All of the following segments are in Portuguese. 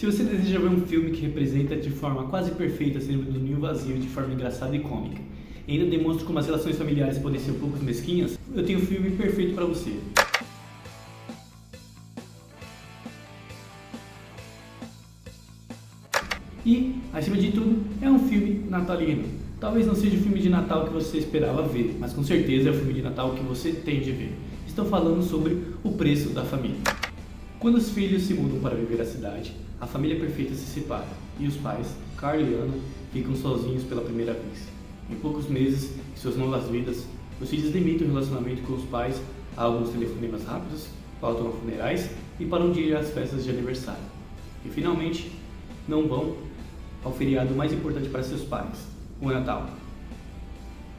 Se você deseja ver um filme que representa de forma quase perfeita a síndrome do ninho vazio de forma engraçada e cômica, e ainda demonstra como as relações familiares podem ser um pouco mesquinhas, eu tenho o filme perfeito para você. E, acima de tudo, é um filme natalino. Talvez não seja o filme de Natal que você esperava ver, mas com certeza é o filme de Natal que você tem de ver. Estou falando sobre O Preço da Família. Quando os filhos se mudam para viver à cidade, a família perfeita se separa e os pais, Carl e Anna, ficam sozinhos pela primeira vez. Em poucos meses de suas novas vidas, os filhos limitam o relacionamento com os pais a alguns telefonemas rápidos, faltam a funerais e param de ir às festas de aniversário. E finalmente, não vão ao feriado mais importante para seus pais, o Natal.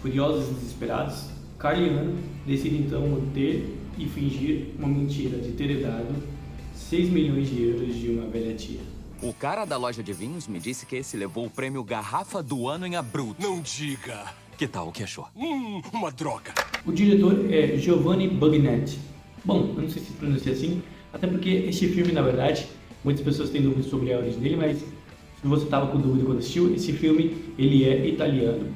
Furiosos e desesperados, Carl e Anna decidem então manter e fingir uma mentira de ter herdado 6 milhões de euros de uma velha tia. O cara da loja de vinhos me disse que esse levou o prêmio Garrafa do Ano em Abruzzo. Não diga. Que tal, o que achou? Uma droga. O diretor é Giovanni Bugnetti. Bom, eu não sei se pronuncia assim, até porque este filme, na verdade, muitas pessoas têm dúvidas sobre a origem dele, mas se você estava com dúvida quando assistiu, esse filme ele é italiano.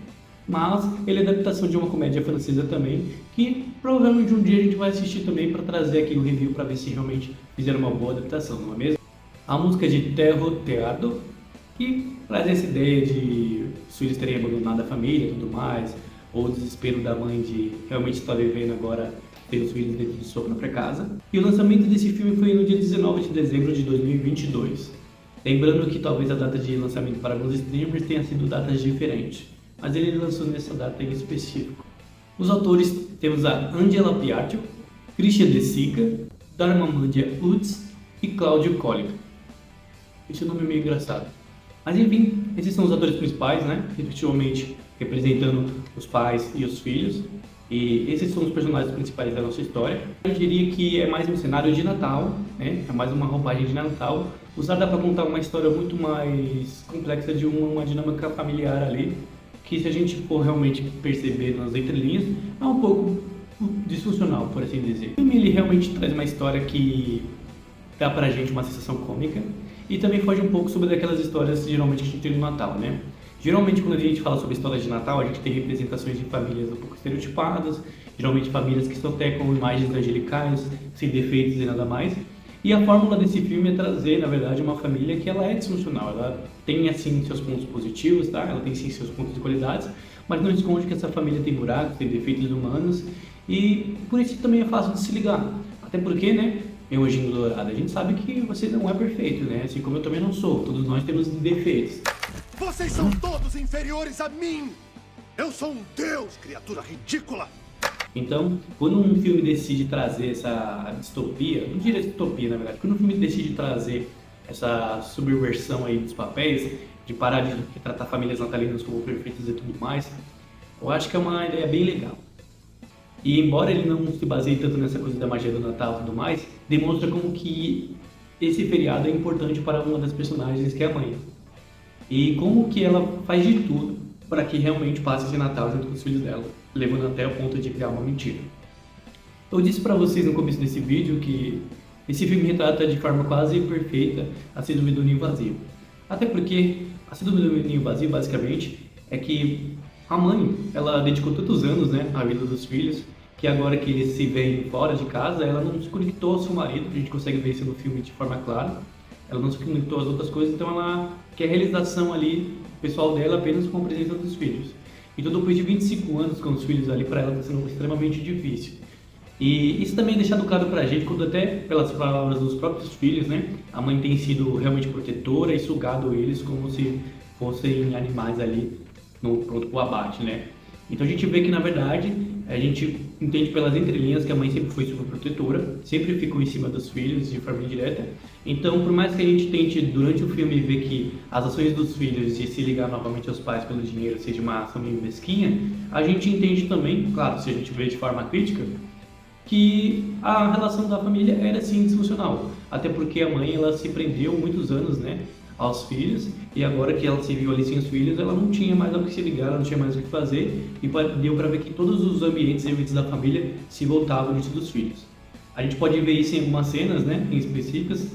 Mas ele é adaptação de uma comédia francesa também, que provavelmente um dia a gente vai assistir também para trazer aqui o review para ver se realmente fizeram uma boa adaptação, não é mesmo? A música de Terro Teado, que traz essa ideia de os filhos terem abandonado a família e tudo mais, ou o desespero da mãe de realmente estar vivendo agora ter os filhos dentro de sua própria casa. E o lançamento desse filme foi no dia 19 de dezembro de 2022. Lembrando que talvez a data de lançamento para alguns streamers tenha sido datas diferentes, mas ele lançou nessa data em específico. Os autores temos a Angela Piatto, Christian De Sica, Dharmamandia Utz e Claudio Colica. Esse nome é meio engraçado. Mas enfim, esses são os atores principais, né? Respectivamente representando os pais e os filhos. E esses são os personagens principais da nossa história. Eu diria que é mais um cenário de Natal, né? É mais uma roupagem de Natal, usada para contar uma história muito mais complexa de uma dinâmica familiar ali, que se a gente for realmente perceber nas entrelinhas, é um pouco disfuncional, por assim dizer. O filme ele realmente traz uma história que dá pra gente uma sensação cômica e também foge um pouco sobre aquelas histórias geralmente que a gente tem no Natal, né? Geralmente quando a gente fala sobre histórias de Natal, a gente tem representações de famílias um pouco estereotipadas, geralmente famílias que só têm com imagens angelicais, sem defeitos e nada mais. E a fórmula desse filme é trazer, na verdade, uma família que ela é disfuncional. Ela tem, assim, seus pontos positivos, tá? Ela tem, sim, seus pontos de qualidades, mas não esconde que essa família tem buracos, tem defeitos humanos e por isso também é fácil de se ligar. Até porque, né, meu anjinho dourado, a gente sabe que você não é perfeito, né? Assim como eu também não sou. Todos nós temos defeitos. Vocês são todos inferiores a mim. Eu sou um deus, criatura ridícula. Então, quando um filme decide trazer essa distopia, não diria distopia na verdade, quando um filme decide trazer essa subversão aí dos papéis, de parar de retratar famílias natalinas como perfeitas e tudo mais, eu acho que é uma ideia bem legal. E embora ele não se baseie tanto nessa coisa da magia do Natal e tudo mais, demonstra como que esse feriado é importante para uma das personagens, que é a mãe. E como que ela faz de tudo para que realmente passe esse Natal junto com os filhos dela, levando até o ponto de criar uma mentira. Eu disse para vocês no começo desse vídeo que esse filme retrata de forma quase perfeita a síndrome do ninho vazio. Até porque a síndrome do ninho vazio, basicamente, é que a mãe, ela dedicou tantos anos, né, à vida dos filhos, que agora que eles se veem fora de casa, ela não se conectou ao seu marido, a gente consegue ver isso no filme de forma clara. Ela não se conectou às outras coisas, então ela quer a realização ali pessoal dela apenas com a presença dos filhos. Então depois de 25 anos com os filhos ali, para ela está sendo extremamente difícil. E isso também é deixado claro pra gente, quando até pelas palavras dos próprios filhos, né, a mãe tem sido realmente protetora e sugado eles como se fossem animais ali pronto pro abate, né. Então a gente vê que na verdade, a gente entende pelas entrelinhas que a mãe sempre foi super protetora, sempre ficou em cima dos filhos de forma indireta. Então, por mais que a gente tente durante o filme ver que as ações dos filhos de se ligar novamente aos pais pelo dinheiro seja uma ação meio mesquinha, a gente entende também, claro, se a gente vê de forma crítica, que a relação da família era sim disfuncional. Até porque a mãe ela se prendeu muitos anos, né, aos filhos, e agora que ela se viu ali sem os filhos, ela não tinha mais ao que se ligar, ela não tinha mais o que fazer, e deu para ver que todos os ambientes e eventos da família se voltavam diante dos filhos. A gente pode ver isso em algumas cenas, né, em específicas,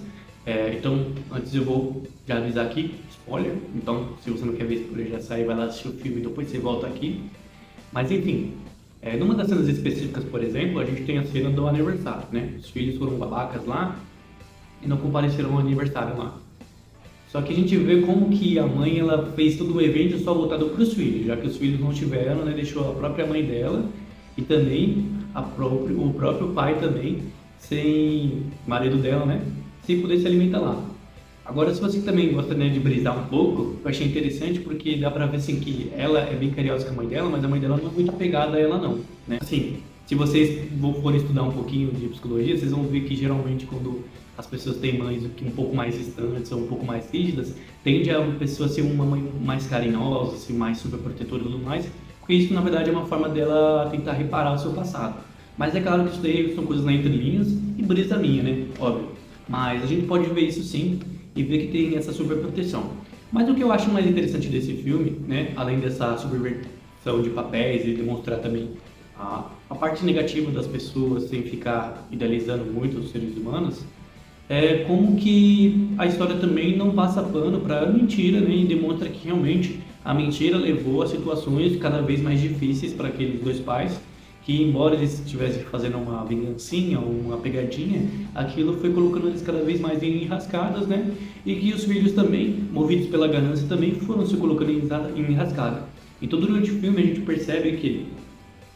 Então, antes eu vou já avisar aqui, spoiler, então se você não quer ver spoiler já sai, vai lá assistir o filme e depois você volta aqui. Mas enfim, numa das cenas específicas, por exemplo, a gente tem a cena do aniversário, né? Os filhos foram babacas lá e não compareceram ao aniversário lá. Só que a gente vê como que a mãe ela fez todo o evento só voltado para os filhos, já que os filhos não tiveram, né? Deixou a própria mãe dela e também o próprio pai também, sem marido dela, né? Sem poder se alimentar lá. Agora, se você também gosta, né, de brisar um pouco, eu achei interessante porque dá pra ver assim que ela é bem carinhosa com a mãe dela, mas a mãe dela não é muito apegada a ela não, né? Assim, se vocês forem estudar um pouquinho de psicologia, vocês vão ver que geralmente quando as pessoas têm mães um pouco mais distantes ou um pouco mais rígidas, tende a pessoa ser uma mãe mais carinhosa, assim, mais superprotetora e tudo mais, porque isso na verdade é uma forma dela tentar reparar o seu passado. Mas é claro que isso daí são coisas na entrelinhas e brisa minha, né? Óbvio. Mas a gente pode ver isso sim e ver que tem essa superproteção. Mas o que eu acho mais interessante desse filme, né, além dessa subversão de papéis e demonstrar também a parte negativa das pessoas sem ficar idealizando muito os seres humanos, é como que a história também não passa pano para mentira, né, e demonstra que realmente a mentira levou a situações cada vez mais difíceis para aqueles dois pais, que embora eles estivessem fazendo uma vingancinha, uma pegadinha, aquilo foi colocando eles cada vez mais em enrascadas, né? E que os filhos também, movidos pela ganância, também foram se colocando em enrascada. Então durante o filme a gente percebe que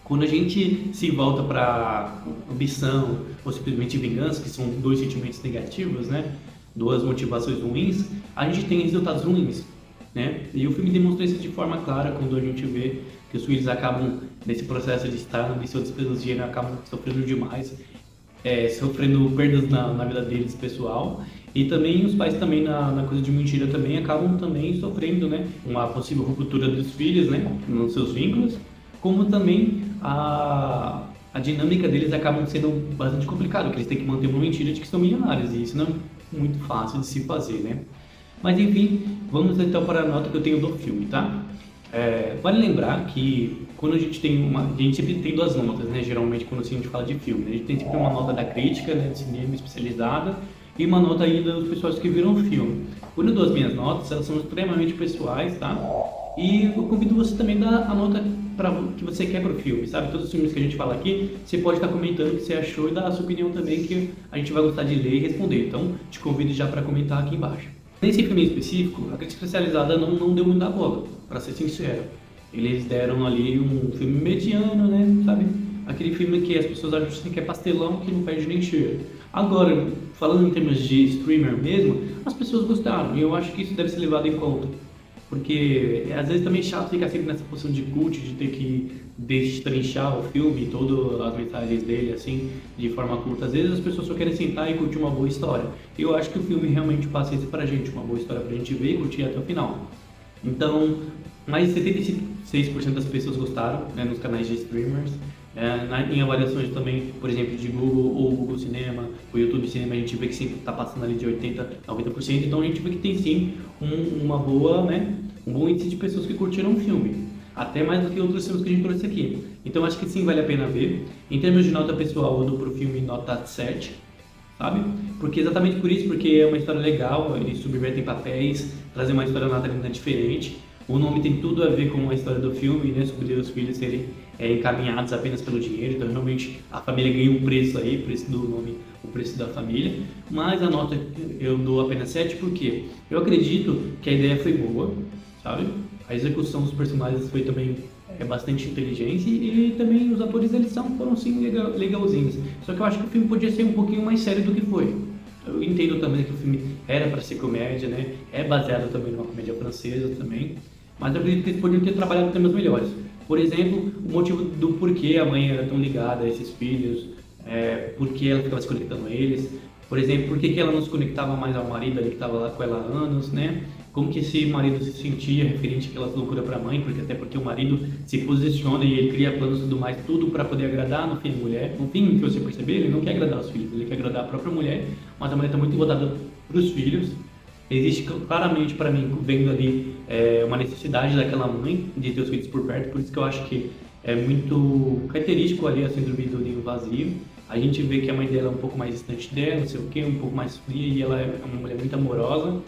quando a gente se volta para ambição ou simplesmente vingança, que são dois sentimentos negativos, né? Duas motivações ruins, a gente tem resultados ruins, né? E o filme demonstra isso de forma clara quando a gente vê que os filhos acabam, nesse processo de estar na missão de despesas de dinheiro, acabam sofrendo demais, sofrendo perdas na vida deles pessoal, e também os pais também na coisa de mentira também acabam também sofrendo, né, uma possível ruptura dos filhos, né, nos seus vínculos, como também a dinâmica deles acabam sendo bastante complicada, porque eles têm que manter uma mentira de que são milionários, e isso não é muito fácil de se fazer, né. Mas enfim, vamos então para a nota que eu tenho do filme, tá? Vale lembrar que quando a gente sempre tem duas notas, né? Geralmente quando a gente fala de filme, né? A gente tem sempre uma nota da crítica, né, de cinema especializada e uma nota aí dos pessoas que viram o filme. Quando eu dou as minhas notas, elas são extremamente pessoais, tá? E eu convido você também a dar a nota que você quer pro filme, sabe? Todos os filmes que a gente fala aqui, você pode estar comentando o que você achou e dar a sua opinião também, que a gente vai gostar de ler e responder. Então, te convido já para comentar aqui embaixo. Nesse filme em específico, a crítica especializada não deu muita bola, para ser sincero. Eles deram ali um filme mediano, né, sabe? Aquele filme que as pessoas acham que é pastelão, que não fede nem cheiro. Agora, falando em termos de streamer mesmo, as pessoas gostaram, e eu acho que isso deve ser levado em conta. Porque às vezes também é chato ficar sempre nessa posição de cult, de ter que destrinchar o filme, todas as mensagens dele, assim, de forma curta. Às vezes as pessoas só querem sentar e curtir uma boa história. E eu acho que o filme realmente passa isso pra gente, uma boa história pra gente ver e curtir até o final. Então, mais de 76% das pessoas gostaram, né, nos canais de streamers. Em avaliações também, por exemplo, de Google ou Google Cinema, o YouTube Cinema, a gente vê que sempre está passando ali de 80% a 90%, então a gente vê que tem sim uma boa, né, um bom índice de pessoas que curtiram o filme, até mais do que outros filmes que a gente trouxe aqui. Então acho que sim, vale a pena ver. Em termos de nota pessoal, eu dou pro filme nota 7, sabe? Porque exatamente por isso, porque é uma história legal, eles subvertem papéis, trazem uma história natalina diferente. O nome tem tudo a ver com a história do filme, né, sobre os filhos serem encaminhados apenas pelo dinheiro, então realmente a família ganha um preço aí, o preço do nome, o preço da família, mas a nota eu dou apenas 7 porque eu acredito que a ideia foi boa, sabe? A execução dos personagens foi também bastante inteligente e também os atores eles foram sim legalzinhos, só que eu acho que o filme podia ser um pouquinho mais sério do que foi. Eu entendo também que o filme era para ser comédia, né? É baseado também numa comédia francesa também, mas eu acredito que eles podiam ter trabalhado temas melhores. Por exemplo, o motivo do porquê a mãe era tão ligada a esses filhos, por que ela ficava se conectando a eles, por exemplo, por que ela não se conectava mais ao marido ali que estava lá com ela há anos, né? Como que esse marido se sentia referente àquela loucura para a mãe, porque o marido se posiciona e ele cria planos e tudo mais, tudo para poder agradar no fim a mulher. No fim, que você perceber, ele não quer agradar os filhos, ele quer agradar a própria mulher, mas a mulher está muito voltada para os filhos. Existe claramente para mim, vendo ali, uma necessidade daquela mãe de ter os filhos por perto, por isso que eu acho que é muito característico ali a síndrome do ninho vazio. A gente vê que a mãe dela é um pouco mais distante dela, não sei o que, um pouco mais fria, e ela é uma mulher muito amorosa.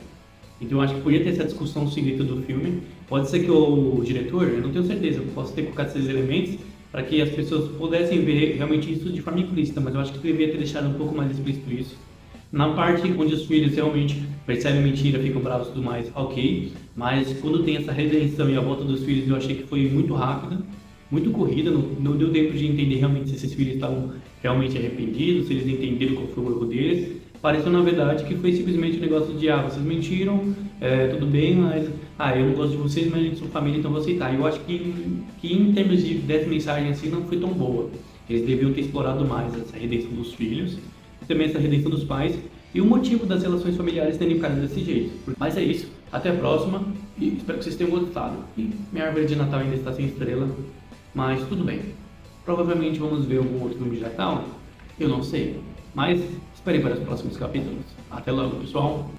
Então eu acho que podia ter essa discussão no dentro do filme. Pode ser que o diretor, eu não tenho certeza, eu posso ter colocado esses elementos para que as pessoas pudessem ver realmente isso de forma implícita, mas eu acho que deveria ter deixado um pouco mais explícito isso. Na parte onde os filhos realmente percebem mentira, ficam bravos e tudo mais, ok. Mas quando tem essa redenção e a volta dos filhos, eu achei que foi muito rápida, muito corrida, não deu tempo de entender realmente se esses filhos estavam realmente arrependidos, se eles entenderam qual foi o erro deles. Pareceu, na verdade, que foi simplesmente um negócio de, vocês mentiram, tudo bem, mas, eu não gosto de vocês, mas a gente sou família, então vou aceitar. Eu acho que em termos dessa mensagem assim, não foi tão boa. Eles deviam ter explorado mais essa redenção dos filhos, também essa redenção dos pais, e o motivo das relações familiares terem ficado desse jeito. Mas é isso, até a próxima, e espero que vocês tenham gostado. E minha árvore de Natal ainda está sem estrela, mas tudo bem. Provavelmente vamos ver algum outro filme de Natal, eu não sei, mas esperem para os próximos capítulos. Até logo, pessoal!